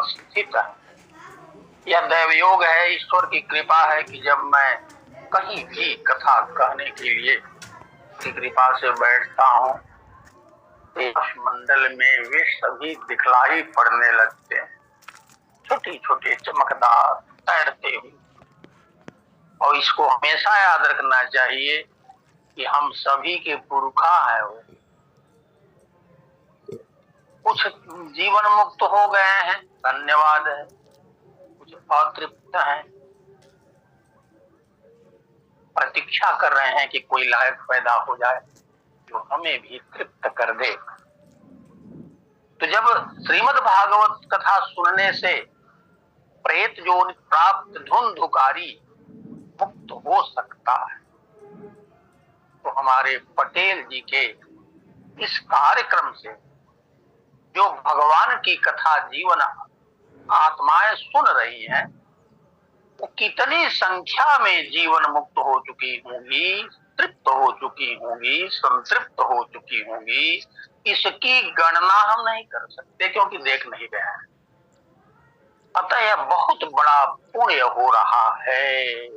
उपस्थित है। यह दैवयोग है, ईश्वर की कृपा है कि जब मैं कहीं भी कथा कहने के लिए की कृपा से बैठता हूँ, मंडल में वे सभी दिखलाई पड़ने लगते हैं, छोटे छोटे चमकदार तैरते हुए। और इसको हमेशा याद रखना चाहिए कि हम सभी के पुरखा है। वो कुछ जीवन मुक्त हो गए हैं, धन्यवाद है, कुछ अतृप्त हैं, प्रतीक्षा कर रहे हैं कि कोई लायक पैदा हो जाए जो हमें भी तृप्त कर दे। तो जब श्रीमद् भागवत कथा सुनने से प्रेत जोन प्राप्त धुंधुकारी मुक्त हो सकता है, तो हमारे पटेल जी के इस कार्यक्रम से जो भगवान की कथा जीवन आत्माएं सुन रही हैं, वो कितनी संख्या में जीवन मुक्त हो चुकी होंगी, तृप्त हो चुकी होंगी, संतृप्त हो चुकी होंगी, इसकी गणना हम नहीं कर सकते क्योंकि देख नहीं रहे हैं। अतः यह बहुत बड़ा पुण्य हो रहा है।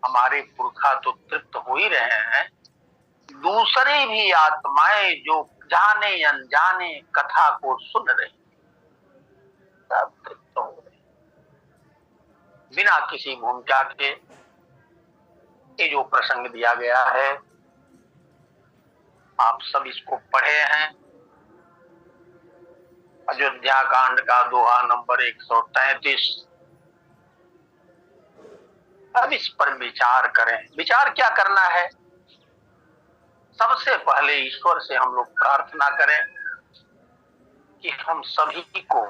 हमारे पुरखा तो तृप्त हो ही रहे हैं, दूसरे भी आत्माएं जो जाने अनजाने कथा को सुन रही सब तृप्त हो रहे, बिना किसी भूमिका के। ये जो प्रसंग दिया गया है, आप सब इसको पढ़े हैं, अयोध्या कांड का दोहा नंबर 133। अब इस पर विचार करें। विचार क्या करना है? सबसे पहले ईश्वर से हम लोग प्रार्थना करें कि हम सभी को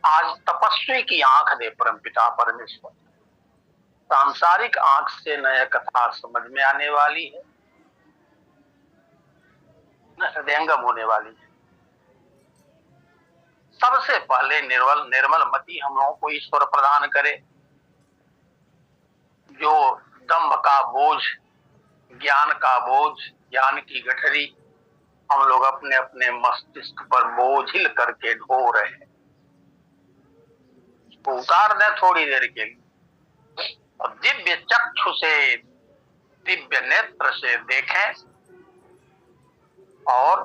आज तपस्वी की आंख दे परमपिता परमेश्वर। सांसारिक आंख से न यह कथा समझ में आने वाली है, न हृदयंगम होने वाली है। सबसे पहले निर्मल मति हम लोगों को ईश्वर प्रदान करे, जो दंभ का बोझ, ज्ञान का बोझ, ज्ञान की गठरी हम लोग अपने अपने मस्तिष्क पर बोझिल करके ढो रहे हैं, उसको उतार दें थोड़ी देर के लिए और दिव्य चक्षु से, दिव्य नेत्र से देखें और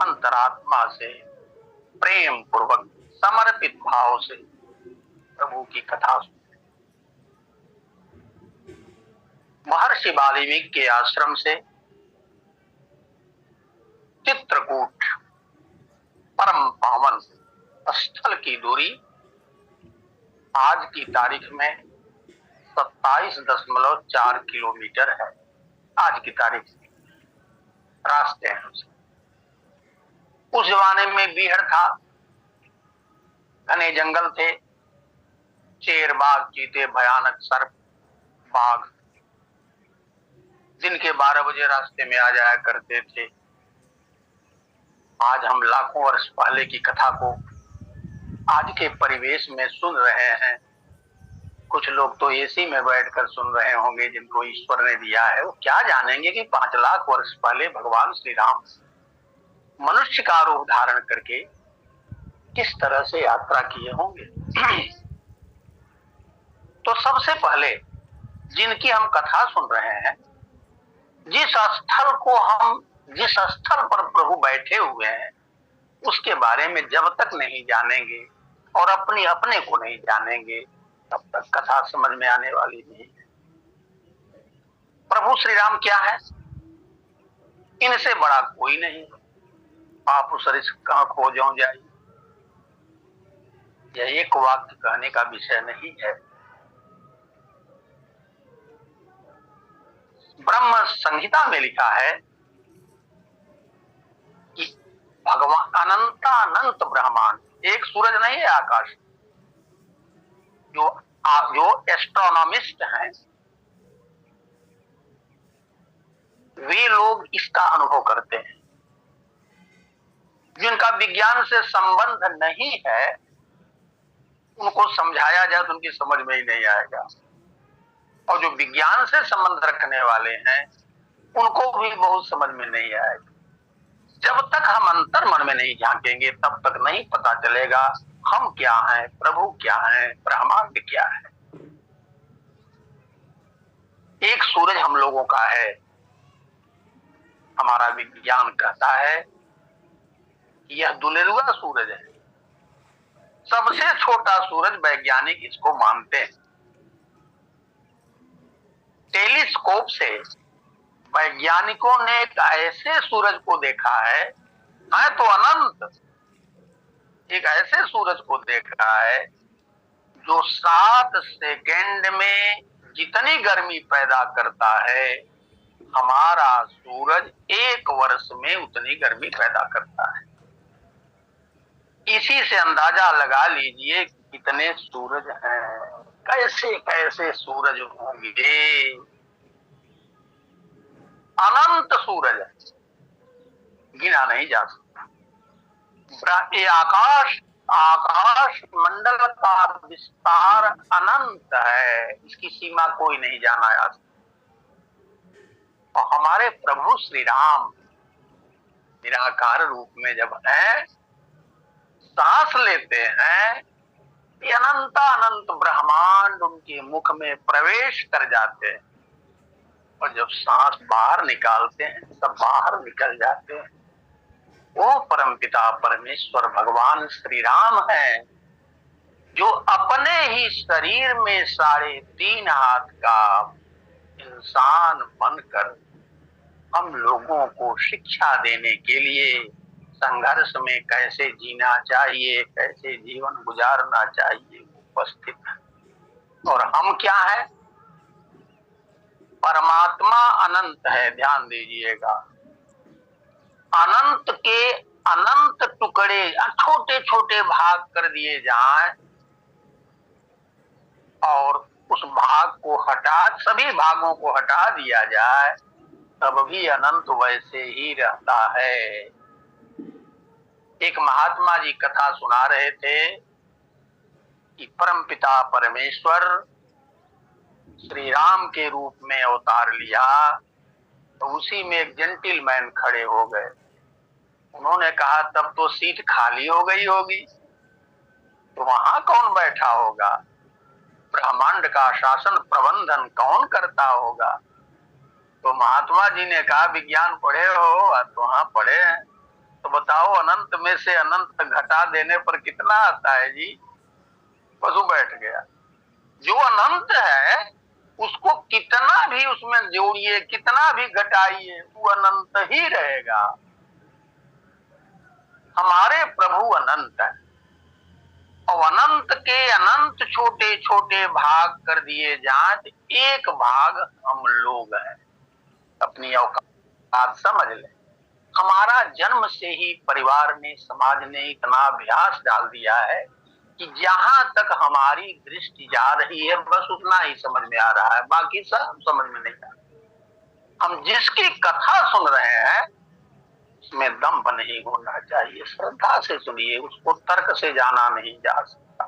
अंतरात्मा से प्रेम पूर्वक समर्पित भाव से प्रभु की कथा सुने। महर्षि वाल्मीकि के आश्रम से चित्रकूट परम पावन स्थल की दूरी आज की तारीख में 27.4 किलोमीटर है। आज की तारीख में रास्ते हैं। उस जमाने में बीहड़ था, घने जंगल थे, शेर, बाघ, चीते, भयानक सर्प, बाघ दिन के 12 बजे रास्ते में आ जाया करते थे। आज हम लाखों वर्ष पहले की कथा को आज के परिवेश में सुन रहे हैं। कुछ लोग तो एसी में बैठकर सुन रहे होंगे जिनको ईश्वर ने दिया है। वो क्या जानेंगे कि 5 लाख वर्ष पहले भगवान श्री राम मनुष्य का रूप धारण करके किस तरह से यात्रा किए होंगे। तो सबसे पहले जिनकी हम कथा सुन रहे हैं, जिस स्थल पर प्रभु बैठे हुए हैं, उसके बारे में जब तक नहीं जानेंगे और अपने को नहीं जानेंगे, तब तक कथा समझ में आने वाली नहीं है। प्रभु श्री राम क्या है? इनसे बड़ा कोई नहीं। आप उस कहां खोजों जाइए, यह एक वाक्य कहने का विषय नहीं है। ब्रह्म संहिता में लिखा है कि भगवान अनंत ब्रह्मांड, एक सूरज नहीं है आकाश। जो एस्ट्रोनॉमिस्ट हैं वे लोग इसका अनुभव करते हैं। जिनका विज्ञान से संबंध नहीं है उनको समझाया जाए तो उनकी समझ में ही नहीं आएगा, और जो विज्ञान से संबंध रखने वाले हैं उनको भी बहुत समझ में नहीं आएगा। जब तक हम अंतर मन में नहीं झांकेंगे तब तक नहीं पता चलेगा हम क्या हैं, प्रभु क्या हैं, ब्रह्मांड क्या है। एक सूरज हम लोगों का है, हमारा विज्ञान कहता है कि यह दुनिया सूरज है। सबसे छोटा सूरज वैज्ञानिक इसको मानते हैं। टेलीस्कोप से वैज्ञानिकों ने एक ऐसे सूरज को देखा है तो अनंत, एक ऐसे सूरज को देखा है जो 7 सेकेंड में जितनी गर्मी पैदा करता है, हमारा सूरज 1 वर्ष में उतनी गर्मी पैदा करता है। इसी से अंदाजा लगा लीजिए कितने सूरज हैं, कैसे कैसे सूरज होंगे। अनंत सूरज है, गिना नहीं जा सकता। ये आकाश मंडल का विस्तार अनंत है, इसकी सीमा कोई नहीं जाना जा सकता। और हमारे प्रभु श्री राम निराकार रूप में जब हैं, सांस लेते हैं, ये अनंत अनंत ब्रह्मांड उनके मुख में प्रवेश कर जाते हैं, और जब सांस बाहर निकालते हैं सब बाहर निकल जाते हैं। वो परमपिता परमेश्वर भगवान श्री राम हैं, जो अपने ही शरीर में 3.5 हाथ का इंसान बनकर हम लोगों को शिक्षा देने के लिए संघर्ष में कैसे जीना चाहिए, कैसे जीवन गुजारना चाहिए, उपस्थित है। और हम क्या है? परमात्मा अनंत है, ध्यान दीजिएगा। अनंत के अनंत टुकड़े छोटे छोटे भाग कर दिए जाएं और उस भाग को सभी भागों को हटा दिया जाए, तब भी अनंत वैसे ही रहता है। एक महात्मा जी कथा सुना रहे थे कि परमपिता परमेश्वर श्री राम के रूप में अवतार लिया, तो उसी में एक जेंटिलमैन खड़े हो गए। उन्होंने कहा तब तो सीट खाली हो गई होगी, तो वहां कौन बैठा होगा? ब्रह्मांड का शासन प्रबंधन कौन करता होगा? तो महात्मा जी ने कहा विज्ञान पढ़े हो? तो हाँ पढ़े हैं। तो बताओ अनंत में से अनंत घटा देने पर कितना आता है जी? पशु बैठ गया। जो अनंत है उसको कितना भी उसमें जोड़िए, कितना भी घटाइए, वो अनंत ही रहेगा। हमारे प्रभु अनंत है, और अनंत के अनंत छोटे छोटे भाग कर दिए जाए तो एक भाग हम लोग हैं। अपनी औकात समझ लें। हमारा जन्म से ही परिवार ने, समाज ने इतना अभ्यास डाल दिया है कि जहां तक हमारी दृष्टि जा रही है बस उतना ही समझ में आ रहा है, बाकी सब समझ में नहीं आ रहा। हम जिसकी कथा सुन रहे हैं उसमें दम्भ नहीं होना चाहिए, श्रद्धा से सुनिए, उसको तर्क से जाना नहीं जा सकता।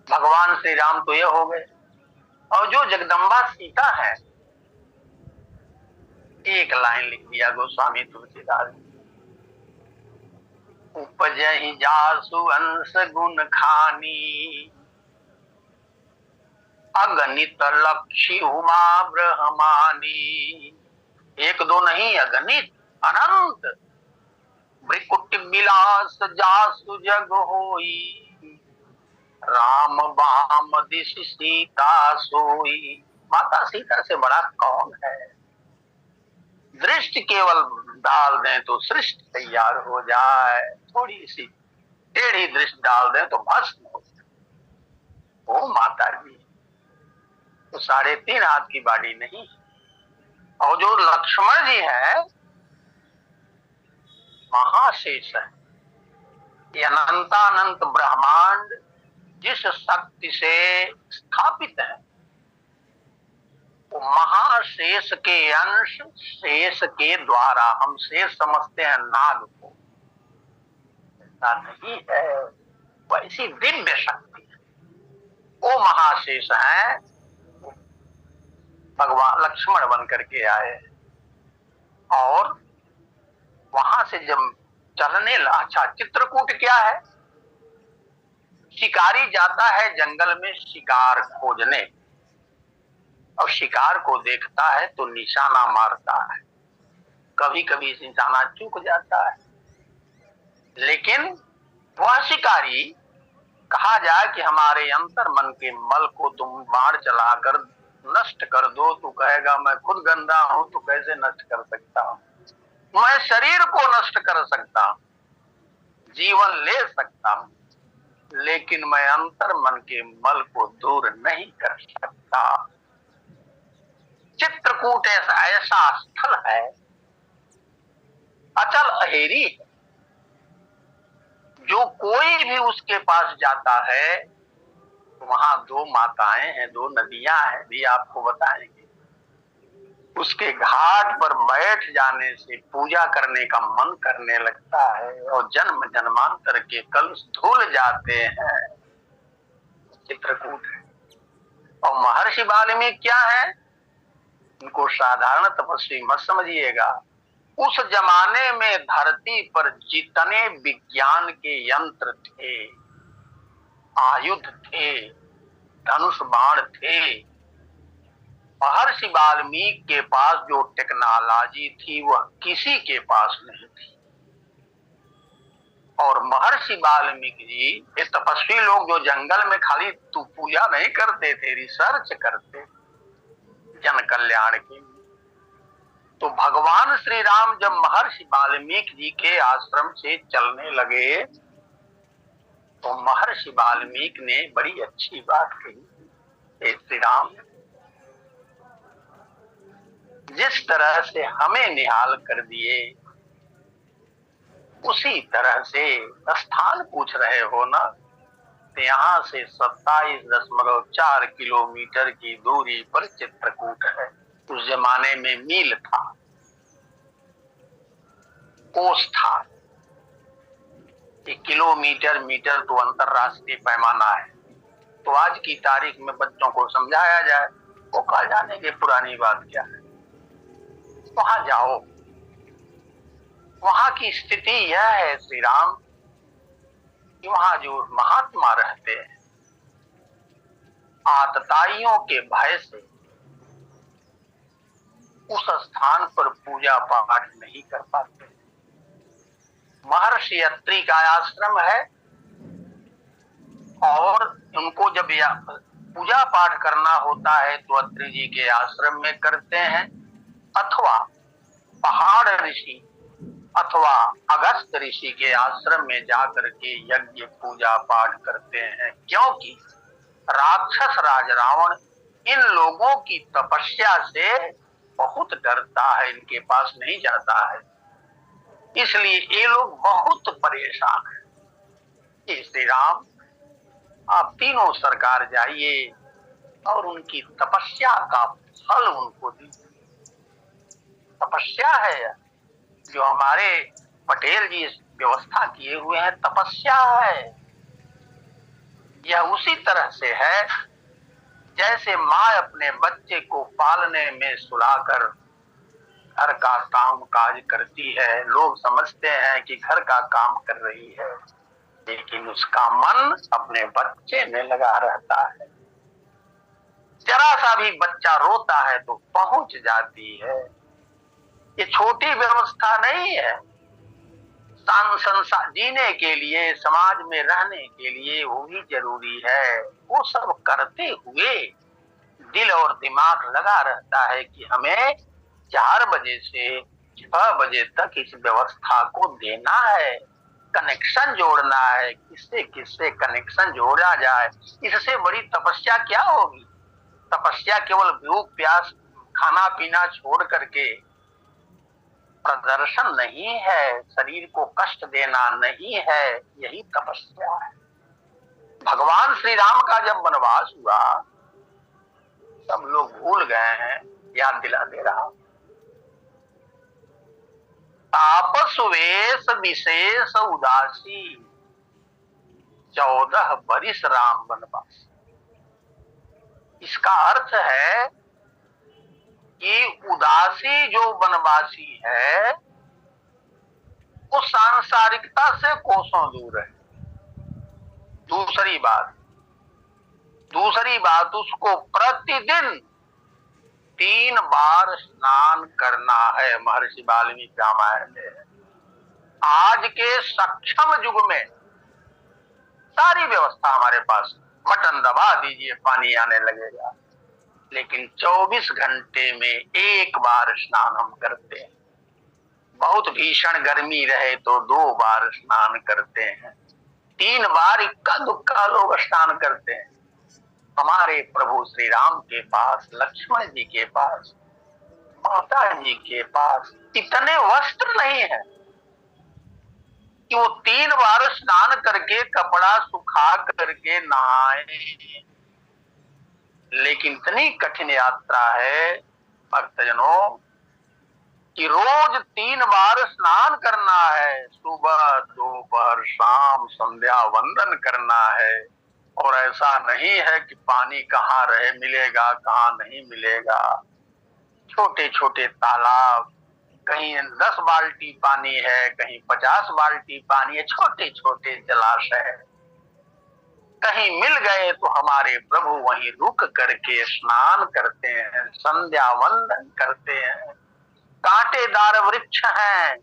भगवान श्री राम तो ये हो गए, और जो जगदम्बा सीता है, एक लाइन लिख दिया गोस्वामी तुलसीदास, उपजहि जासु अंश गुण खानी, अगणित लक्ष्य उमा ब्रह्मानी। 1 2 नहीं, अगणित अनंत। भृकुट विलास जासु जग होई, राम बाम दिश सीता सोई। माता सीता से बड़ा कौन है? दृष्टि केवल डाल दें तो सृष्टि तैयार हो जाए, थोड़ी सी टेढ़ी दृष्टि डाल दें तो भस्म हो जाए। वो माता जी तो 3.5 हाथ की बाड़ी नहीं। और जो लक्ष्मण जी हैं महाशेष है। ये अनंतानंत ब्रह्मांड जिस शक्ति से स्थापित है, वो महाशेष के अंश, शेष के द्वारा। हम शेष समझते हैं नाग को, ऐसा नहीं है। वैसी दिव्य शक्ति है, वो महाशेष है। भगवान लक्ष्मण बन करके आए और वहां से जब चलने लगा, अच्छा चित्रकूट क्या है? शिकारी जाता है जंगल में शिकार खोजने, और शिकार को देखता है तो निशाना मारता है। कभी कभी निशाना चूक जाता है, लेकिन वह शिकारी, कहा जाए कि हमारे अंतर मन के मल को तुम बाढ़ चलाकर नष्ट कर दो, तो कहेगा मैं खुद गंदा हूं तो कैसे नष्ट कर सकता हूं। मैं शरीर को नष्ट कर सकता हूं, जीवन ले सकता हूं, लेकिन मैं अंतर मन के मल को दूर नहीं कर सकता। चित्रकूट ऐसा स्थल है, अचल अहेरी है, जो कोई भी उसके पास जाता है, वहां दो माताएं हैं, दो नदियां हैं, भी आपको बताएंगे। उसके घाट पर बैठ जाने से पूजा करने का मन करने लगता है, और जन्म जन्मांतर के कलुष धुल जाते हैं। चित्रकूट है। और महर्षि वाल्मीकि क्या है? उनको साधारण तपस्वी मत समझिएगा। उस जमाने में धरती पर जितने विज्ञान के यंत्र थे, आयुध थे, धनुष बाण थे, महर्षि वाल्मीकि के पास जो टेक्नोलॉजी थी वह किसी के पास नहीं थी। और महर्षि वाल्मीकि जी, ये तपस्वी लोग जो जंगल में खाली तू पूजा नहीं करते थे, रिसर्च करते जन कल्याण के। तो भगवान श्री राम जब महर्षि वाल्मीकि जी के आश्रम से चलने लगे, तो महर्षि वाल्मीकि ने बड़ी अच्छी बात कही, श्री राम जिस तरह से हमें निहाल कर दिए, उसी तरह से स्थान पूछ रहे हो ना, तो यहाँ से 27.4 किलोमीटर की दूरी पर चित्रकूट है। उस जमाने में मील था, कोस था, किलोमीटर मीटर तो अंतरराष्ट्रीय पैमाना है। तो आज की तारीख में बच्चों को समझाया जाए, वो कहा जाने की पुरानी बात क्या है। वहां जाओ, वहां की स्थिति यह है श्री राम कि वहां जो महात्मा रहते हैं, आतताइयों के भय से उस स्थान पर पूजा पाठ नहीं कर पाते। महर्षि अत्रि का आश्रम है, और उनको जब पूजा पाठ करना होता है तो अत्रि जी के आश्रम में करते हैं, अथवा पहाड़ ऋषि अथवा अगस्त ऋषि के आश्रम में जाकर के यज्ञ पूजा पाठ करते हैं। क्योंकि राक्षस राज रावण इन लोगों की तपस्या से बहुत डरता है, इनके पास नहीं जाता है, इसलिए ये लोग बहुत परेशान हैं। श्री राम आप तीनों सरकार जाइए और उनकी तपस्या का फल उनको दीजिए। तपस्या है जो हमारे पटेल जी व्यवस्था किए हुए हैं, तपस्या है। यह उसी तरह से है जैसे माँ अपने बच्चे को पालने में सुलाकर घर का काम काज करती है। लोग समझते हैं कि घर का काम कर रही है, लेकिन उसका मन अपने बच्चे में लगा रहता है। जरा सा भी बच्चा रोता है तो पहुंच जाती है। ये छोटी व्यवस्था नहीं है। संसार जीने के लिए, समाज में रहने के लिए वो भी जरूरी है। वो सब करते हुए दिल और दिमाग लगा रहता है कि हमें 4 बजे से 6 बजे तक इस व्यवस्था को देना है, कनेक्शन जोड़ना है। किससे किससे कनेक्शन जोड़ा जाए, इससे बड़ी तपस्या क्या होगी। तपस्या केवल भूख प्यास खाना पीना छोड़ करके प्रदर्शन नहीं है, शरीर को कष्ट देना नहीं है, यही तपस्या है। भगवान श्री राम का जब वनवास हुआ, सब लोग भूल गए हैं, याद दिला दे रहा। तापस वेश विशेष उदासी, 14 बरिस राम वनवास। इसका अर्थ है कि उदासी जो वनवासी है वो सांसारिकता से कोसों दूर है। दूसरी बात उसको प्रतिदिन 3 बार स्नान करना है। महर्षि वाल्मीकि रामायण में आज के सक्षम युग में सारी व्यवस्था हमारे पास, बटन दबा दीजिए पानी आने लगेगा, लेकिन 24 घंटे में 1 बार स्नान हम करते हैं। बहुत भीषण गर्मी रहे तो 2 बार स्नान करते हैं, 3 बार इक्का दुक्का लोग स्नान करते हैं। हमारे प्रभु श्री राम के पास, लक्ष्मण जी के पास, माता जी के पास इतने वस्त्र नहीं है कि वो 3 बार स्नान करके कपड़ा सुखा करके नहाए। लेकिन इतनी कठिन यात्रा है भक्तजनों कि रोज 3 बार स्नान करना है, सुबह दोपहर शाम संध्या वंदन करना है। और ऐसा नहीं है कि पानी कहाँ रहे मिलेगा कहाँ नहीं मिलेगा। छोटे छोटे तालाब, कहीं 10 बाल्टी पानी है, कहीं 50 बाल्टी पानी है, छोटे छोटे जलाशय कहीं मिल गए तो हमारे प्रभु वहीं रुक करके स्नान करते हैं, संध्या वंदन करते हैं। कांटेदार वृक्ष हैं,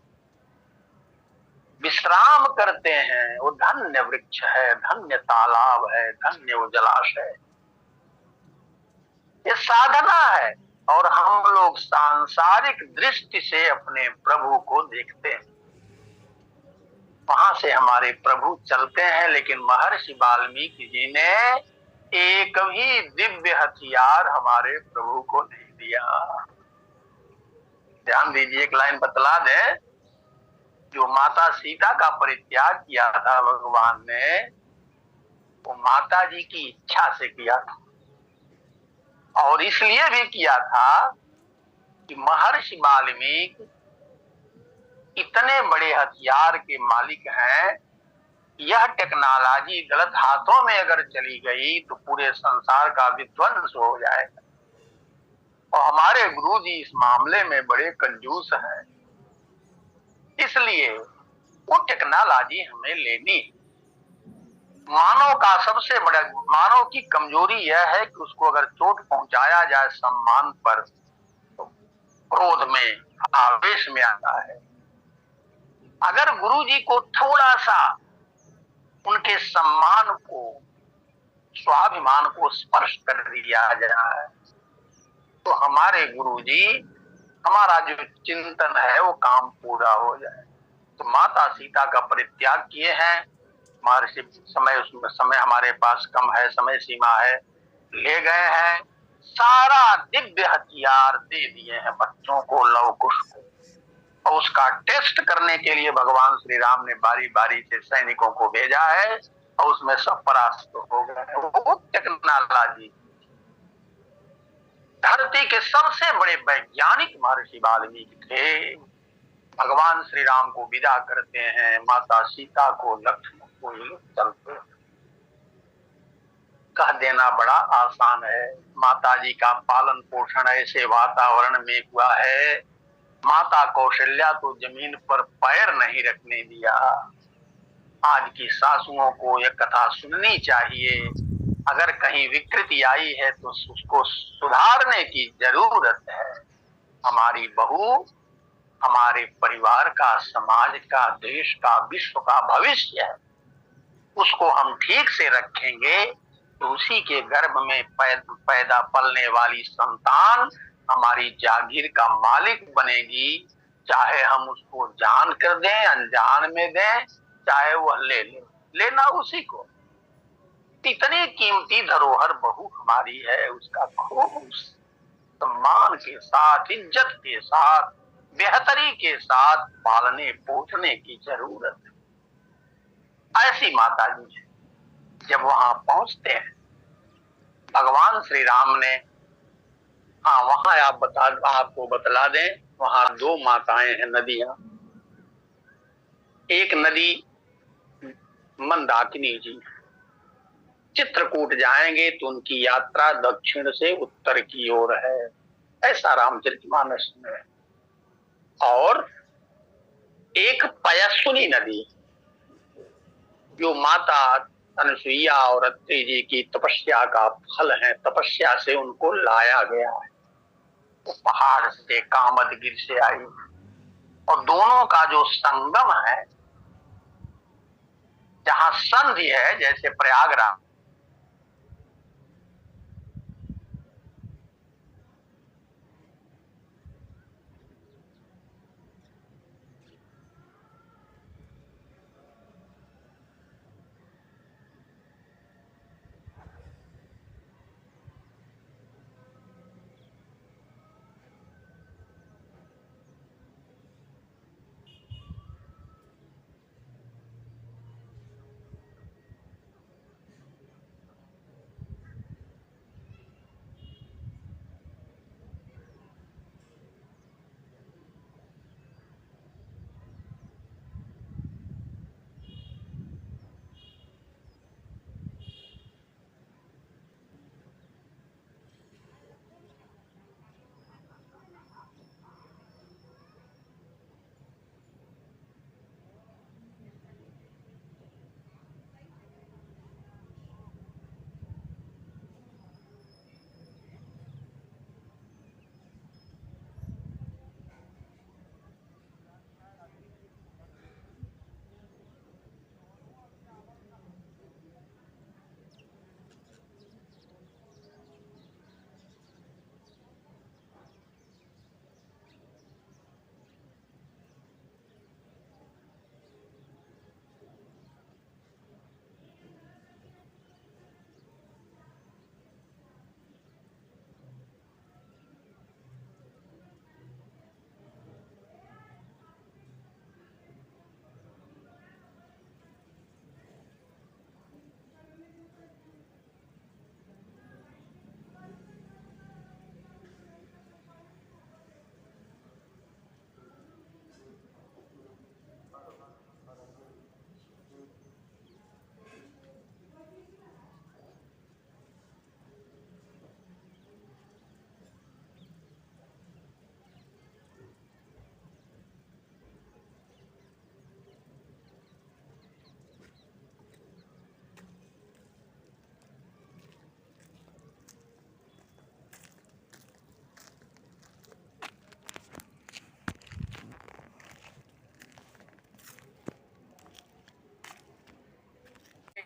विश्राम करते हैं, वो धन्य वृक्ष है, धन्य तालाब है, धन्य वो जलाशय। ये साधना है और हम लोग सांसारिक दृष्टि से अपने प्रभु को देखते हैं, वहां से हमारे प्रभु चलते हैं। लेकिन महर्षि वाल्मीकि जी ने एक भी दिव्य हथियार हमारे प्रभु को नहीं दिया। ध्यान दीजिए, एक लाइन बतला दें, जो माता सीता का परित्याग किया था भगवान ने, वो माता जी की इच्छा से किया था। और इसलिए भी किया था कि महर्षि वाल्मीकि इतने बड़े हथियार के मालिक हैं, यह टेक्नोलॉजी गलत हाथों में अगर चली गई तो पूरे संसार का विध्वंस हो जाएगा। और हमारे गुरुजी इस मामले में बड़े कंजूस हैं, इसलिए वो टेक्नोलॉजी हमें लेनी। मानव का सबसे बड़ा, मानव की कमजोरी यह है कि उसको अगर चोट पहुंचाया जाए सम्मान पर तो क्रोध में, आवेश में आता है। अगर गुरुजी को थोड़ा सा उनके सम्मान को, स्वाभिमान को स्पर्श कर दिया जाए तो हमारे गुरुजी, हमारा जो चिंतन है वो काम पूरा हो जाए। तो माता सीता का परित्याग किए हैं महर्षि, समय हमारे पास कम है, समय सीमा है, ले गए हैं, सारा दिव्य हथियार दे दिए हैं बच्चों को, लव कुश को। और उसका टेस्ट करने के लिए भगवान श्री राम ने बारी बारी से सैनिकों को भेजा है और उसमें सब परास्त हो गए। वो टेक्नोलॉजी, धरती के सबसे बड़े वैज्ञानिक महर्षि वाल्मीकि थे। भगवान श्री राम को विदा करते हैं, माता सीता को, लक्ष्मण को चलते। कह देना बड़ा आसान है, माता जी का पालन पोषण ऐसे वातावरण में हुआ है, माता कौशल्या तो जमीन पर पैर नहीं रखने दिया। आज की सासुओं को यह कथा सुननी चाहिए। अगर कहीं विकृति आई है तो उसको सुधारने की जरूरत है। हमारी बहू हमारे परिवार का, समाज का, देश का, विश्व का भविष्य है। उसको हम ठीक से रखेंगे तो उसी के गर्भ में पैदा पलने वाली संतान हमारी जागीर का मालिक बनेगी। चाहे हम उसको जान कर दें, अनजान में दें, चाहे वह ले ले, लेना उसी को। इतनी कीमती धरोहर बहू हमारी है, उसका खूब सम्मान के साथ, इज्जत के साथ, बेहतरी के साथ पालने पोषने की जरूरत है। ऐसी माता जी है। जब वहां पहुंचते हैं भगवान श्री राम ने, हाँ वहां आपको बतला दें, वहां 2 माताएं हैं, नदियां। एक नदी मंदाकिनी जी, चित्रकूट जाएंगे तो उनकी यात्रा दक्षिण से उत्तर की ओर है, ऐसा रामचरितमानस में। और एक पयस्विनी नदी जो माता अनुसुईया और अत्रि जी की तपस्या का फल है, तपस्या से उनको लाया गया है, वो पहाड़ से कामदगिरि से आई, और दोनों का जो संगम है, जहां संधि है, जैसे प्रयागराज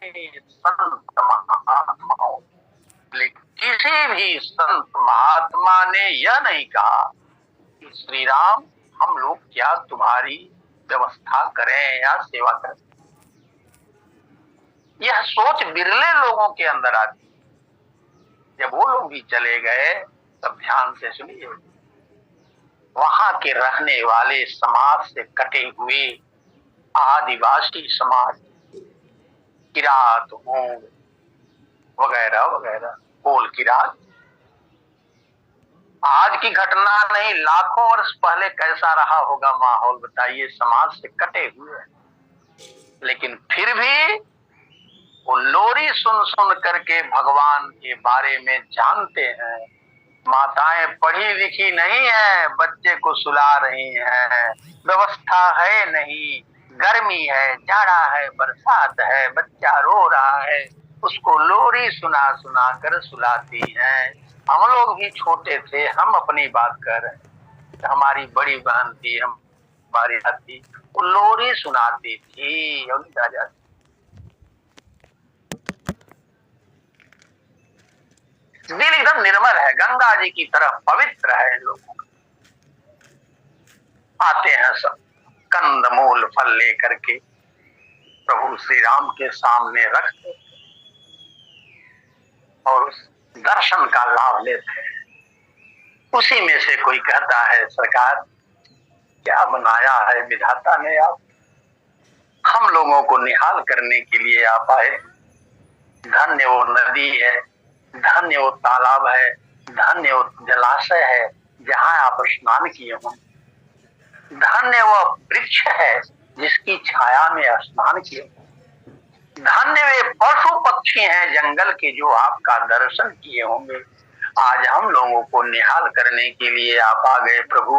संत महात्माओं, किसी भी संत महात्मा ने यह नहीं कहा कि श्री राम हम लोग क्या तुम्हारी व्यवस्था करें या सेवा करें। यह सोच बिरले लोगों के अंदर आती। जब वो लोग भी चले गए, तब ध्यान से सुनिए, वहां के रहने वाले समाज से कटे हुए आदिवासी समाज, किरात, मूंग वगैरह वगैरह, कोल किरात, आज की घटना नहीं, लाखों वर्ष पहले कैसा रहा होगा माहौल बताइए, समाज से कटे हुए। लेकिन फिर भी वो लोरी सुन सुन करके भगवान के बारे में जानते हैं। माताएं पढ़ी लिखी नहीं है, बच्चे को सुला रही हैं, व्यवस्था है नहीं, गर्मी है, जाड़ा है, बरसात है, बच्चा रो रहा है, उसको लोरी सुना सुना कर सुलाती हैं। हम लोग भी छोटे थे, हम अपनी बात कर रहे हैं, हमारी बड़ी बहन थी, हमारी थी, वो लोरी सुनाती थी और दादा। दिल एकदम निर्मल है, गंगा जी की तरह पवित्र है। लोग आते हैं सब कंद मूल फल लेकर के प्रभु श्री राम के सामने रखते और उस दर्शन का लाभ लेते हैं। उसी में से कोई कहता है, सरकार क्या बनाया है विधाता ने, आप हम लोगों को निहाल करने के लिए आप आए। धन्य वो नदी है, धन्य वो तालाब है, धन्य वो जलाशय है जहां आप स्नान किए हों, धन्य वो वृक्ष है जिसकी छाया में स्नान किए, धन्य वे पशु पक्षी हैं जंगल के जो आपका दर्शन किए होंगे। आज हम लोगों को निहाल करने के लिए आप आ गए प्रभु।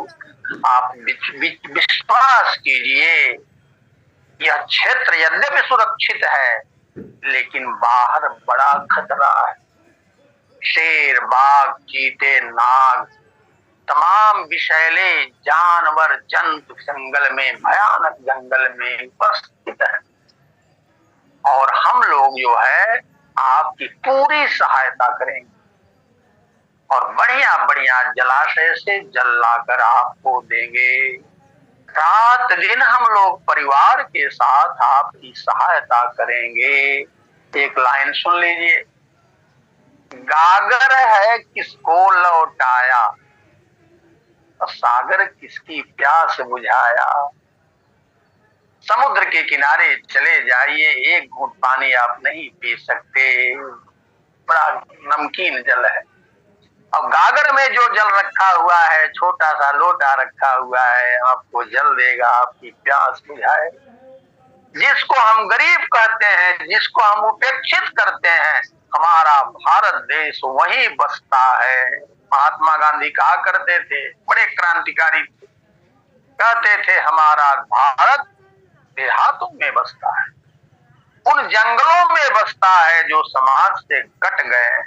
आप विश्वास कीजिए, यह क्षेत्र यद्यपि सुरक्षित है लेकिन बाहर बड़ा खतरा है। शेर, बाघ, चीते, नाग, तमाम विषैले जानवर जंतु जंगल में, भयानक जंगल में उपस्थित है और हम लोग जो है आपकी पूरी सहायता करेंगे और बढ़िया बढ़िया जलाशय से जल लाकर आपको देंगे। रात दिन हम लोग परिवार के साथ आपकी सहायता करेंगे। एक लाइन सुन लीजिए, गागर है किसको लौटाया, सागर किसकी प्यास बुझाया। समुद्र के किनारे चले जाइए, एक घूंट पानी आप नहीं पी सकते, बड़ा नमकीन जल है। अब गागर में जो जल रखा हुआ है, छोटा सा लोटा रखा हुआ है, आपको जल देगा, आपकी प्यास बुझाए। जिसको हम गरीब कहते हैं, जिसको हम उपेक्षित करते हैं, हमारा भारत देश वही बसता है। महात्मा गांधी कहा करते थे, बड़े क्रांतिकारी थे, कहते थे हमारा भारत देहातों में बसता है, उन जंगलों में बसता है जो समाज से कट गए।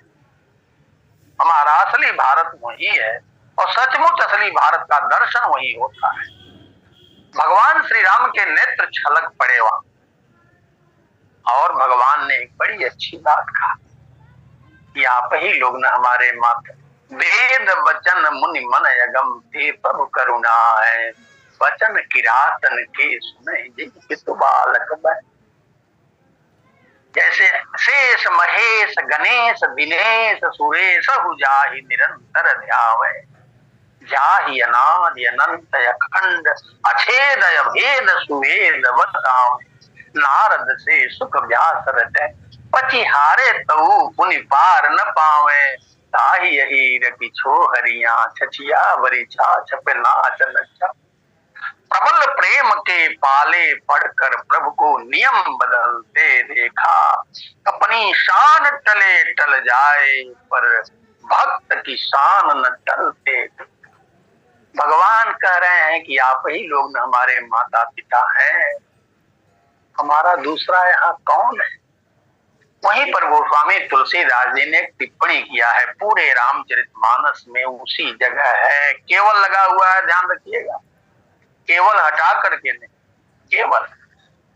हमारा असली भारत वही है और सचमुच असली भारत का दर्शन वही होता है। भगवान श्री राम के नेत्र छलक पड़े वहां और भगवान ने एक बड़ी अच्छी बात कहा कि आप ही लोग न हमारे माता, वेद वचन मुनि मन यगम ते प्रभु करुणा है, वचन किरातन के सुने जितु बालक बन। जैसे शेष महेश गणेश दिनेश सुरेश जाहि निरंतर ध्यावे, जाहि अनादि अनंत अखंड अछेद अभेद सुवेद बताओ। नारद से सुख व्यास रटे, पचिहारे तऊ पुनि पार न पावे, ताहि यही रखी छो हरिया छछिया बरी छा छप नाच नचा। प्रबल प्रेम के पाले पढ़कर प्रभु को नियम बदलते देखा, अपनी शान टले टल जाए पर भक्त की शान न टलते। भगवान कह रहे हैं कि आप ही लोग न हमारे माता पिता हैं, हमारा दूसरा यहाँ कौन है। वहीं पर गोस्वामी तुलसीदास जी ने टिप्पणी किया है, पूरे रामचरितमानस में उसी जगह है, केवल लगा हुआ है, ध्यान रखिएगा, केवल हटा करके नहीं, केवल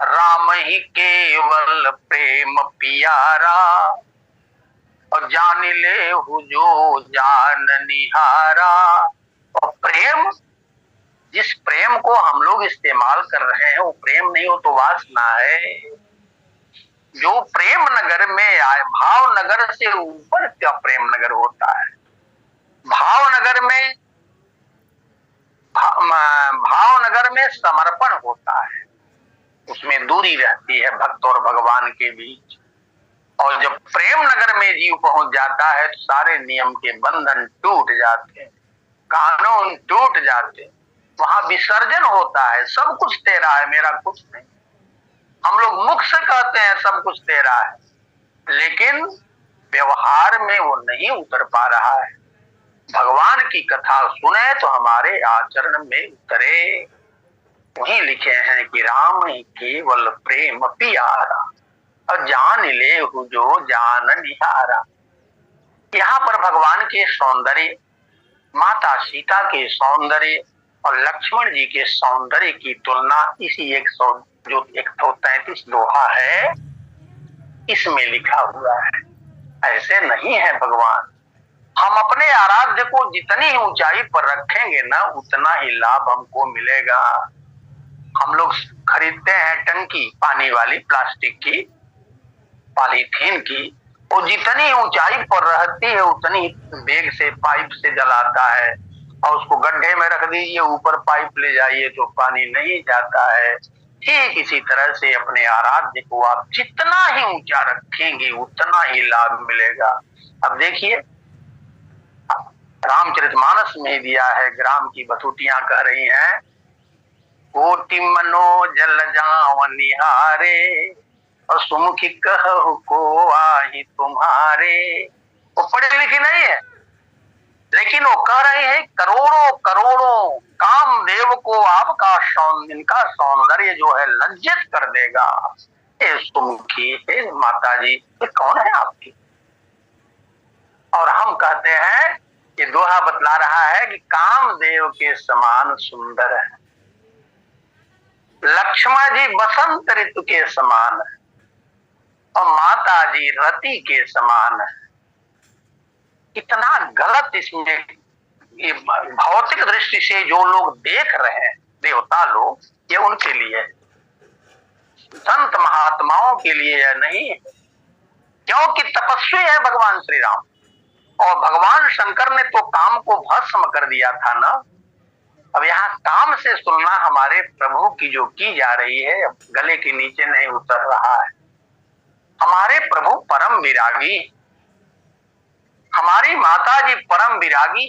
राम ही केवल प्रेम पियारा और जान ले हु जो जान निहारा। और प्रेम, जिस प्रेम को हम लोग इस्तेमाल कर रहे हैं वो प्रेम नहीं, हो तो वासना है। जो प्रेम नगर में आए, भाव नगर से ऊपर क्या प्रेम नगर होता है। भाव नगर में समर्पण होता है, उसमें दूरी रहती है भक्त और भगवान के बीच। और जब प्रेम नगर में जीव पहुंच जाता है तो सारे नियम के बंधन टूट जाते हैं, कानून टूट जाते हैं, वहां विसर्जन होता है, सब कुछ तेरा है, मेरा कुछ नहीं। हम लोग मुख से कहते हैं सब कुछ तेरा है, लेकिन व्यवहार में वो नहीं उतर पा रहा है। भगवान की कथा सुने तो हमारे आचरण में उतरे। वहीं लिखे हैं कि राम ही केवल प्रेम पियारा और जान ले हु जो जान निहारा। यहाँ पर भगवान के सौंदर्य, माता सीता के सौंदर्य और लक्ष्मण जी के सौंदर्य की तुलना इसी जो 133 दोहा है इसमें लिखा हुआ है। ऐसे नहीं है भगवान। हम अपने आराध्य को जितनी ही ऊंचाई पर रखेंगे ना उतना ही लाभ हमको मिलेगा। हम लोग खरीदते हैं टंकी पानी वाली, प्लास्टिक की, पॉलीथीन की, वो जितनी ऊंचाई पर रहती है उतनी वेग से पाइप से जलाता है और उसको गड्ढे में रख दीजिए, ऊपर पाइप ले जाइए तो पानी नहीं जाता है। ठीक इसी तरह से अपने आराध्य को आप जितना ही ऊंचा रखेंगे उतना ही लाभ मिलेगा। अब देखिए रामचरितमानस में दिया है, ग्राम की बथुटियां कह रही हैं, कोटि मनो जल जाव निहारे और सुमुखी कहु को आही तुम्हारे। वो पढ़े लिखे नहीं है, लेकिन वो कह रहे हैं करोड़ों करोड़ों कामदेव को आपका इनका सौंदर्य जो है लज्जित कर देगा। हे सुमुखी, हे माता जी, ये कौन है आपकी? और हम कहते हैं कि दोहा बतला रहा है कि कामदेव के समान सुंदर है, लक्ष्मण जी बसंत ऋतु के समान है और माता जी रति के समान है। इतना गलत इसमें, ये भौतिक दृष्टि से जो लोग देख रहे हैं देवता लोग, ये उनके लिए, संत महात्माओं के लिए यह नहीं है, क्योंकि तपस्वी है भगवान श्री राम। और भगवान शंकर ने तो काम को भस्म कर दिया था ना। अब यहाँ काम से तुलना हमारे प्रभु की जो की जा रही है, गले के नीचे नहीं उतर रहा है। हमारे प्रभु परम विरागी, हमारी माता जी परम विरागी,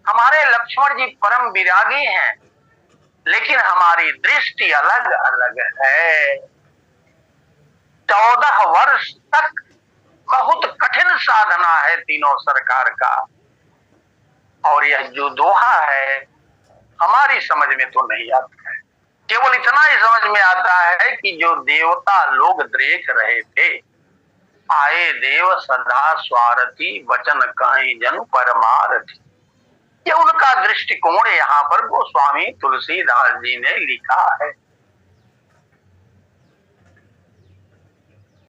हमारे लक्ष्मण जी परम विरागी हैं, लेकिन हमारी दृष्टि अलग अलग है। 14 वर्ष तक बहुत कठिन साधना है तीनों सरकार का, और यह जो दोहा है हमारी समझ में तो नहीं आता है। केवल इतना ही समझ में आता है कि जो देवता लोग देख रहे थे, आए देव सदा स्वारथी वचन कहीं जन परमारथी, ये उनका दृष्टिकोण यहाँ पर गोस्वामी तुलसीदास जी ने लिखा है।